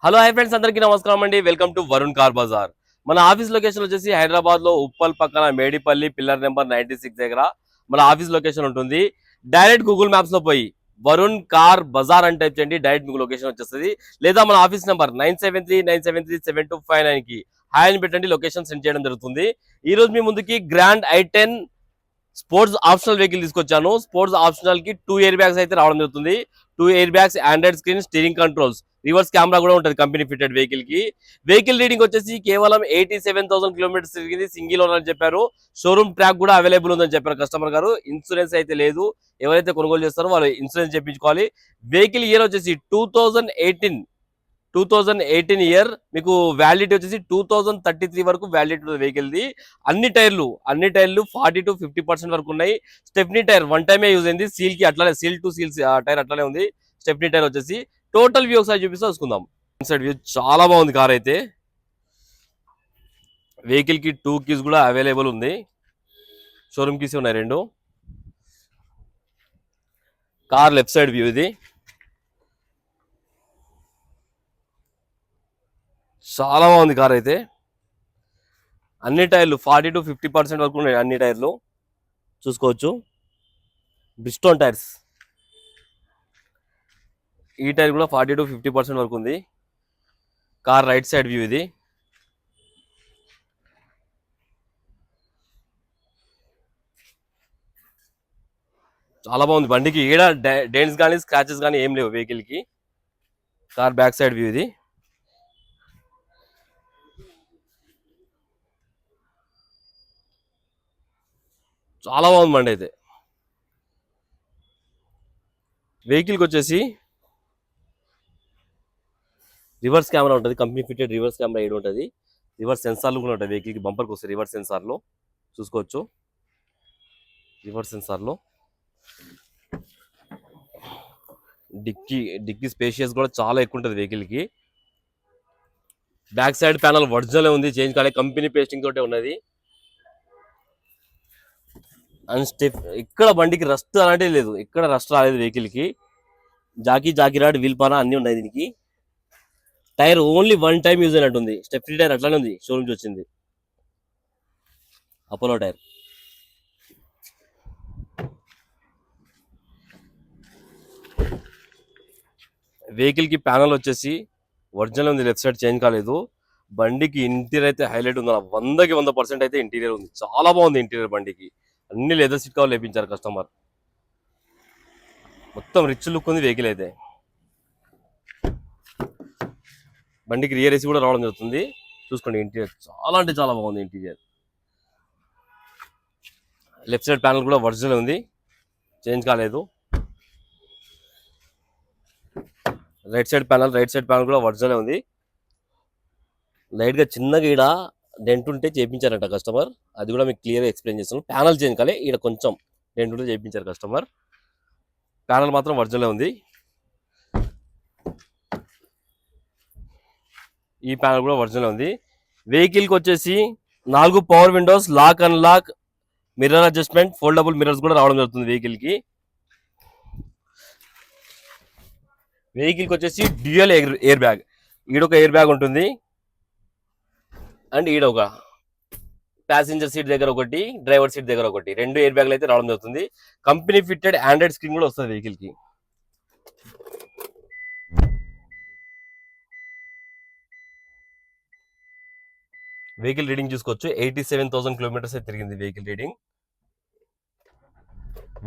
Hello hi friends, అందరికీ నమస్కారం అండి. Welcome to Varun car Bazaar. మన ఆఫీస్ లొకేషన్ వచ్చేసి హైదరాబాద్ లో ఉప్పల్ పక్కన మేడిపల్లి పిల్లర్ నెంబర్ 96 దగ్గర మన ఆఫీస్ లొకేషన్ ఉంటుంది. డైరెక్ట్ గూగుల్ మ్యాప్స్ లో పోయి వరుణ్ కార్ బజార్ అని టైప్ చేయండి, డైరెక్ట్ మీకు లొకేషన్ వచ్చేస్తుంది. లేదా మన ఆఫీస్ నెంబర్ 9739737259 కి హాయ్ అని పెట్టండి, లొకేషన్ సెండ్ చేయడం జరుగుతుంది. ఈ రోజు మీ ముందుకి grand i10 sports optional vehicle తీసుకొచ్చాను. స్పోర్ట్స్ ఆప్షనల్ కి 2 ఎయిర్ బ్యాగ్స్ అయితే రావడం జరుగుతుంది. 2 air bags, Android screen, steering controls, reverse camera కూడా ఉంటుంది కంపెనీ ఫిటెడ్ వెహికల్ కి. వెహికల్ రీడింగ్ వచ్చేసి కేవలం 87,000 కిలోమీటర్స్ తిరిగింది. సింగిల్ ఓనర్ అని చెప్పారు. షోరూమ్ ట్రాక్ కూడా అవైలబుల్ ఉందని చెప్పారు కస్టమర్ గారు. ఇన్సూరెన్స్ అయితే లేదు. ఎవరైతే కొనుగోలు చేస్తారో వాళ్ళు ఇన్సూరెన్స్ చేయించుకోవాలి. వెహికల్ ఇయర్ వచ్చేసి 2018 ఇయర్. మీకు వ్యాలిడిటీ వచ్చేసి 2033 వరకు వ్యాలిడిటీ ఉంది వెహికల్ ది. అన్ని టైర్లు 40 to 50% వరకు ఉన్నాయి. స్టెప్నీ టైర్ వన్ టైమే యూజ్ అయింది. సీల్ కి అట్లానే, సీల్ టు సీల్ టైర్ అట్లానే ఉంది. స్టెప్నీ టైర్ వచ్చేసి టోటల్ వ్యూ ఒకసారి చూపిస్తే చూసుకుందాం. ఇన్సైడ్ వ్యూ చాలా బాగుంది కార్ అయితే. వెహికల్ కి 2 కీస్ కూడా అవైలబుల్ ఉంది. షోరూమ్ కీస్ ఉన్నాయి 2. కార్ లెఫ్ట్ సైడ్ వ్యూ ఇది. చాలా బాగుంది కార్ అయితే. అన్ని టైర్లు 40 to 50% వరకు ఉన్నాయి. అన్ని టైర్లు చూసుకోవచ్చు. Bridgestone tyres. ఈ టైర్ కూడా 40 to 50% వరకు ఉంది. కార్ రైట్ సైడ్ వ్యూ ఇది. చాలా బాగుంది. బండికి ఈడ డెంట్స్ కానీ స్క్రాచెస్ కానీ ఏం లేవు వెహికల్ కి. కార్ బ్యాక్ సైడ్ వ్యూ ఇది. చాలా బాగుంది బండి అయితే. వెహికల్కి వచ్చేసి రివర్స్ కెమెరా ఉంటుంది, కంపెనీ ఫిటెడ్ రివర్స్ కెమెరా ఏడు ఉంటుంది. రివర్స్ సెన్సార్లు కూడా ఉంటాయి వెహికల్కి. బంపర్కి వస్తాయి రివర్స్ సెన్సార్లో చూసుకోవచ్చు. రివర్స్ సెన్సార్లో డిక్కీ స్పేషియస్ కూడా చాలా ఎక్కువ ఉంటుంది వెహికల్కి. బ్యాక్ సైడ్ ప్యానల్ ఒరిజినల్ ఉంది, చేంజ్ కాలే, కంపెనీ పేస్టింగ్ తోటే ఉన్నది. అండ్ ఇక్కడ బండికి రస్ట్ అలాంటివి లేదు, ఇక్కడ రస్ట్ రాలేదు వెహికల్కి. జాకీ రాడ్, వీల్ పానా అన్ని ఉన్నాయి దీనికి. Tyre only one time use అయినట్టుంది. స్టెప్నీ టైర్ అట్లానే ఉంది, షోరూమ్ నుంచి వచ్చింది. Apollo tyre. వెహికల్ కి ప్యానల్ వచ్చేసి ఒరిజినల్ ఉంది, లెఫ్ట్ సైడ్ చేంజ్ కాలేదు. బండికి ఇంటీరియర్ అయితే హైలైట్ ఉంది. 100కి 100% అయితే ఇంటీరియర్ ఉంది. చాలా బాగుంది ఇంటీరియర్ బండికి. అన్ని లెదర్ సీట్ కవర్లు వేయించారు కస్టమర్. మొత్తం రిచ్ లుక్ ఉంది వెహికల్ అయితే. బండికి రియర్ ఏసీ కూడా రావడం జరుగుతుంది. చూసుకోండి, ఇంటీరియర్ చాలా అంటే చాలా బాగుంది ఇంటీరియర్. లెఫ్ట్ సైడ్ ప్యానల్ కూడా ఒరిజినల్ ఉంది, చేంజ్ కాలేదు. రైట్ సైడ్ ప్యానల్ కూడా ఒరిజినల్ ఉంది. లైట్గా చిన్నగా ఈడ డెంట్ ఉంటే చేయించారంట కస్టమర్. అది కూడా మీకు క్లియర్గా ఎక్స్ప్లెయిన్ చేస్తాను. ప్యానల్ చేంజ్ కాలే, ఈడ కొంచెం డెంట్ ఉంటే చేయించారు కస్టమర్. ప్యానల్ మాత్రం ఒరిజినల్ ఉంది. ఈ ప్యానల్ కూడా ఒరిజినల్ ఉంది. వెహికల్కి వచ్చేసి 4 power windows, lock unlock, mirror adjustment, foldable mirrors కూడా రావడం జరుగుతుంది వెహికల్కి. వెహికల్కి వచ్చేసి డ్యూయల్ ఎయిర్ బ్యాగ్. ఈడొక ఎయిర్ బ్యాగ్ ఉంటుంది, అండ్ ఈడ ఒక ప్యాసింజర్ సీట్ దగ్గర ఒకటి, డ్రైవర్ సీట్ దగ్గర ఒకటి, 2 ఎయిర్ బ్యాగ్లు అయితే రావడం జరుగుతుంది. కంపెనీ ఫిట్టెడ్ ఆండ్రాయిడ్ స్క్రీన్ కూడా వస్తుంది వెహికల్కి. వెహికల్ రీడింగ్ చూసుకోవచ్చు. 87,000 కిలోమీటర్స్ అయితే తిరిగింది వెహికల్ రీడింగ్.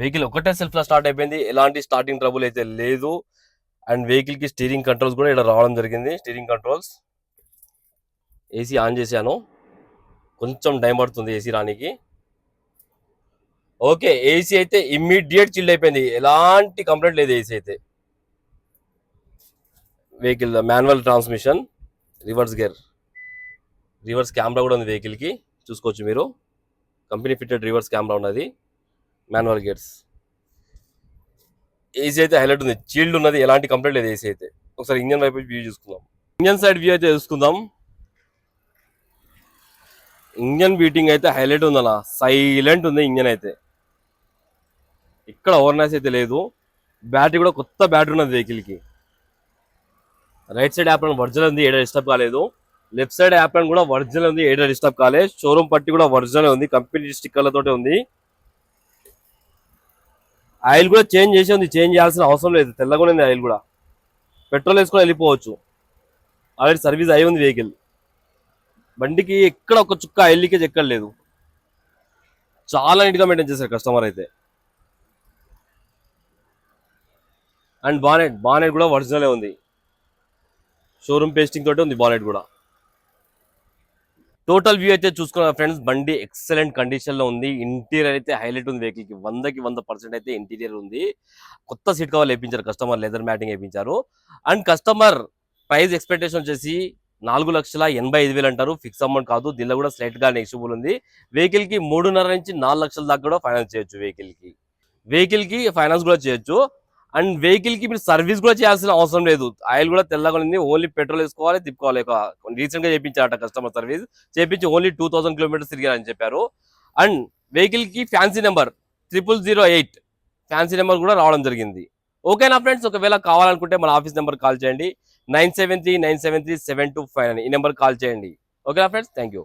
వెహికల్ ఒకటే సెల్ఫ్ లో స్టార్ట్ అయిపోయింది, ఎలాంటి స్టార్టింగ్ ట్రబుల్ అయితే లేదు. అండ్ వెహికల్ కి స్టీరింగ్ కంట్రోల్స్ కూడా ఇక్కడ రావడం జరిగింది. Steering controls. ఏసీ ఆన్ చేశాను, కొంచెం టైం పడుతుంది ఏసీ రానికి. ఓకే, ఏసీ అయితే ఇమ్మీడియట్ చిల్డ్ అయిపోయింది, ఎలాంటి కంప్లైంట్ లేదు ఏసీ అయితే. Vehicle manual transmission, reverse gear, reverse camera కూడా ఉంది వెహికల్ కి, చూసుకోవచ్చు మీరు. కంపెనీ ఫిట్టెడ్ రివర్స్ కెమెరా ఉన్నది, మాన్యువల్ గేర్స్. ఏసీ అయితే హైలైట్ ఉంది, చీల్డ్ ఉన్నది, ఎలాంటి కంప్లైంట్ లేదు ఏసీ అయితే. ఒకసారి ఇంజన్ వైపు వ్యూ చూసుకుందాం. ఇంజన్ సైడ్ వ్యూ అయితే చూసుకుందాం. ఇంజన్ బీటింగ్ అయితే హైలైట్ ఉంది అలా, సైలెంట్ ఉంది ఇంజన్ అయితే. ఇక్కడ ఓవర్నైస్ అయితే లేదు. బ్యాటరీ కూడా కొత్త బ్యాటరీ ఉన్నది వెహికల్ కి. రైట్ సైడ్ యాప్ ఒరిజినల్ ఉంది, ఏడా డిస్టర్బ్ కాలేదు. లెఫ్ట్ సైడ్ యాప్ కూడా ఒరిజినల్ ఉంది, ఏడా డిస్టర్బ్ కాలేదు. షోరూమ్ పట్టి కూడా ఒరిజినల్ ఉంది, కంపెనీ స్టిక్కర్లతోటి ఉంది. ఆయిల్ కూడా చేంజ్ చేసి ఉంది, చేంజ్ చేయాల్సిన అవసరం లేదు, తెల్లగా ఉంది ఆయిల్ కూడా. పెట్రోల్ వేసుకొని వెళ్ళిపోవచ్చు, ఆల్రెడీ సర్వీస్ అయి ఉంది వెహికల్. బండికి ఎక్కడ ఒక చుక్క ఆయిల్ లీకేజ్ ఎక్కడ లేదు, చాలా నీట్ గా మెయింటైన్ చేశారు కస్టమర్ అయితే. అండ్ బానెట్ కూడా ఒరిజినల్ ఉంది, షోరూమ్ పేస్టింగ్ తోటి ఉంది బానెట్ కూడా. టోటల్ వ్యూ అయితే చూసుకున్న ఫ్రెండ్స్, బండి ఎక్సలెంట్ కండిషన్ లో ఉంది. ఇంటీరియర్ అయితే హైలైట్ ఉంది, వెహికల్ కి 100% అయితే ఇంటీరియర్ ఉంది. కొత్త సీట్ కవర్ వేయించారు కస్టమర్, లెదర్ మ్యాటింగ్ వేయించారు. అండ్ కస్టమర్ ప్రైస్ ఎక్స్పెక్టేషన్ వచ్చేసి 4,85,000 అంటారు, ఫిక్స్ అమౌంట్ కాదు. దీనిలో కూడా స్లైట్ గా నెగిషియబుల్ ఉంది. వెహికల్ కి 3.5 నుంచి 4 లక్షల దాకా కూడా ఫైనాన్స్ చేయొచ్చు. వెహికల్ కి ఫైనాన్స్ కూడా చేయొచ్చు. అండ్ వెహికల్ కి మీరు సర్వీస్ కూడా చేయాల్సిన అవసరం లేదు, ఆయిల్ కూడా తెల్లగా ఉంది, ఓన్లీ పెట్రోల్ వేసుకోవాలి, తిప్పుకోవాలి. రీసెంట్ గా చేయించారట కస్టమర్ సర్వీస్, చేయించి ఓన్లీ 2000 కిలోమీటర్స్ తిరిగారని చెప్పారు. అండ్ వెహికల్ కి ఫ్యాన్సీ నెంబర్ 0008 ఫ్యాన్సీ నెంబర్ కూడా రావడం జరిగింది. ఓకేనా ఫ్రెండ్స్, ఒకవేళ కావాలనుకుంటే మన ఆఫీస్ నెంబర్ కాల్ చేయండి, 973973725 ఈ నెంబర్ కాల్ చేయండి. ఓకేనా ఫ్రెండ్స్, థ్యాంక్ యూ.